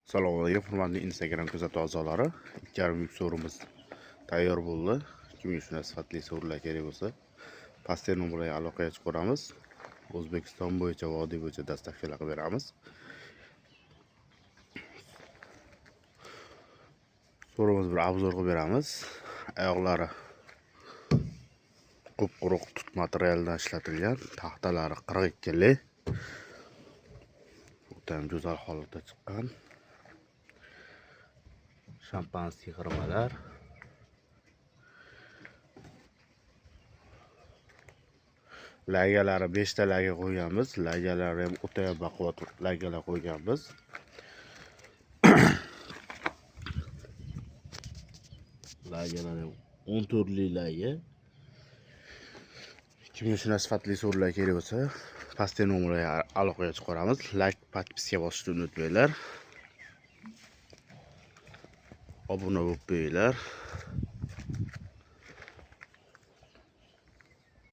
Assalomu alaykum, hurmatli Instagram kuzatuv a'zolari. 2,5 yuk so'rimiz tayyor bo'ldi. Kimga shunday sifatli so'rlar kerak bo'lsa, pastel nomeriga aloqaga chiqamiz. O'zbekiston bo'yicha, vodiy bo'yicha dastavkalar qilib beramiz. So'rimiz bir obzor qilib beramiz. Oyoqlari quruq tut materialidan ishlatilgan, taxtalari 42 li. O'ta ham go'zal holatda chiqqan. Şampanskiy xirmalar. Lagalari 5 ta laga qo'yganmiz. Lagalari ham o'ta baquvvat lagalar qo'yganmiz. Lagalar ham 14 li laga. Kimga shunday sifatli so'rlar kerak bo'lsa, pastel nomeriga aloqaga chiqamiz. Like, podpiska bosishni unutmanglar. Obuna bo'lib qo'yinglar.